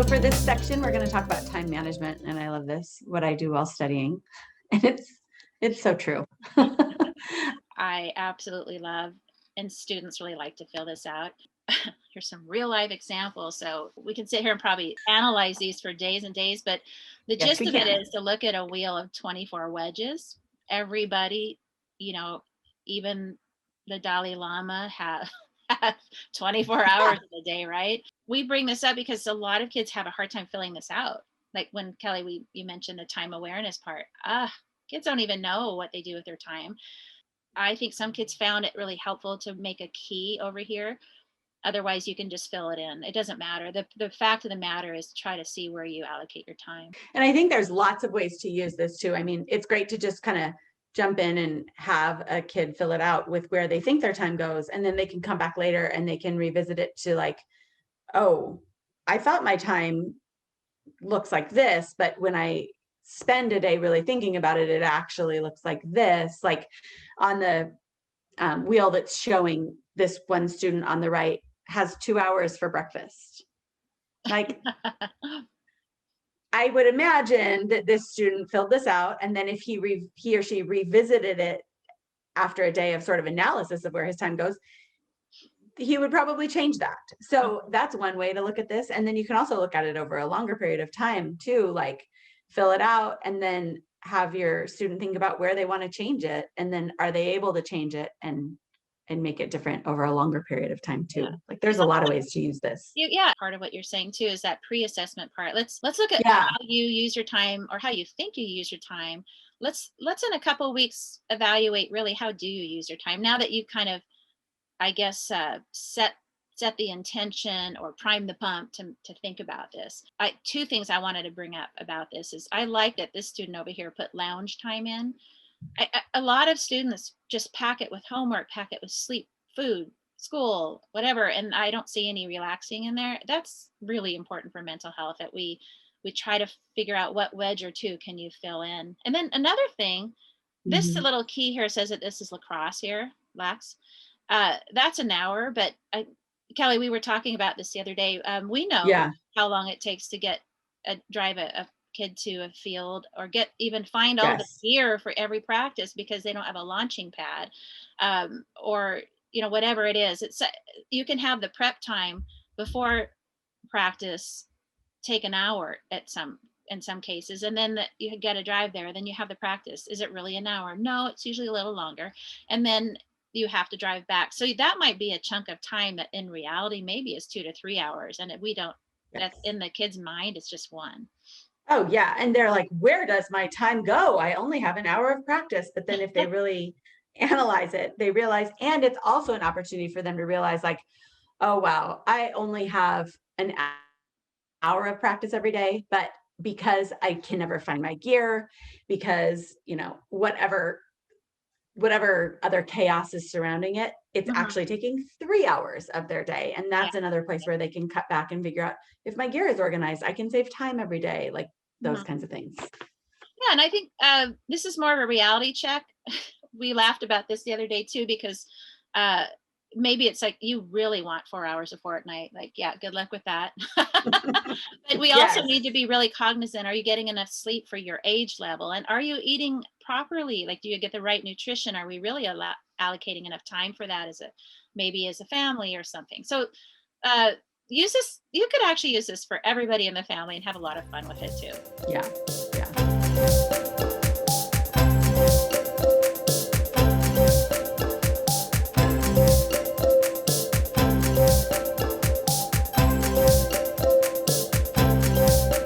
for this section, we're going to talk about time management. And I love this, what I do while studying. And it's so true. I absolutely love, and students really like to fill this out. Here's some real life examples. So we can sit here and probably analyze these for days and days, but the Yes, gist we of it can. is to look at a wheel of 24 wedges. Everybody, you know, even the Dalai Lama have 24 hours in a day, right? We bring this up because a lot of kids have a hard time filling this out. Like when Kelly, you mentioned the time awareness part. Kids don't even know what they do with their time. I think some kids found it really helpful to make a key over here. Otherwise, you can just fill it in. It doesn't matter. The fact of the matter is try to see where you allocate your time. And I think there's lots of ways to use this too. I mean, it's great to just kind of jump in and have a kid fill it out with where they think their time goes. And then they can come back later and they can revisit it to like, oh, I thought my time looks like this, but when I spend a day really thinking about it, it actually looks like this. Like on the wheel that's showing this one student on the right has 2 hours for breakfast. Like, I would imagine that this student filled this out, and then if he or she revisited it after a day of sort of analysis of where his time goes, he would probably change that. So that's one way to look at this. And then you can also look at it over a longer period of time too, like fill it out and then have your student think about where they want to change it. And then are they able to change it and make it different over a longer period of time too. Yeah. Like there's a lot of ways to use this. Yeah, part of what you're saying too is that pre-assessment part. Let's look at Yeah. how you use your time or how you think you use your time. Let's in a couple of weeks evaluate really how do you use your time now that you've kind of, I guess, set the intention or prime the pump to think about this. Two things I wanted to bring up about this is I like that this student over here put lounge time in. A lot of students just pack it with homework, pack it with sleep, food, school, whatever, and I don't see any relaxing in there. That's really important for mental health that we try to figure out what wedge or two can you fill in. And then another thing, this Mhm. little key here says that this is lacrosse here, lax. That's an hour, but Kelly, we were talking about this the other day. We know Yeah. how long it takes to drive a kid to a field or even find all the Yes. gear for every practice because they don't have a launching pad, or whatever it is. You can have the prep time before practice take an hour in some cases, and then you get a drive there, then you have the practice. Is it really an hour? No, it's usually a little longer, and then you have to drive back. So that might be a chunk of time that in reality maybe is 2 to 3 hours, and we don't. That's Yes. in the kid's mind. It's just one. Oh, yeah. And they're like, where does my time go? I only have an hour of practice. But then if they really analyze it, they realize, and it's also an opportunity for them to realize, like, oh, wow, I only have an hour of practice every day, but because I can never find my gear, because, whatever other chaos is surrounding it, it's Mhm. actually taking 3 hours of their day. And Yeah. that's another place where they can cut back and figure out if my gear is organized, I can save time every day, like those Mhm. kinds of things. Yeah, and I think this is more of a reality check. We laughed about this the other day too because uh, maybe it's like you really want 4 hours a fortnight. Like, yeah, good luck with that. But we also Yes. need to be really cognizant. Are you getting enough sleep for your age level? And are you eating properly? Like, do you get the right nutrition? Are we really allocating enough time for that maybe as a family or something? So uh, use this. You could actually use this for everybody in the family and have a lot of fun with it too. Yeah. Yeah.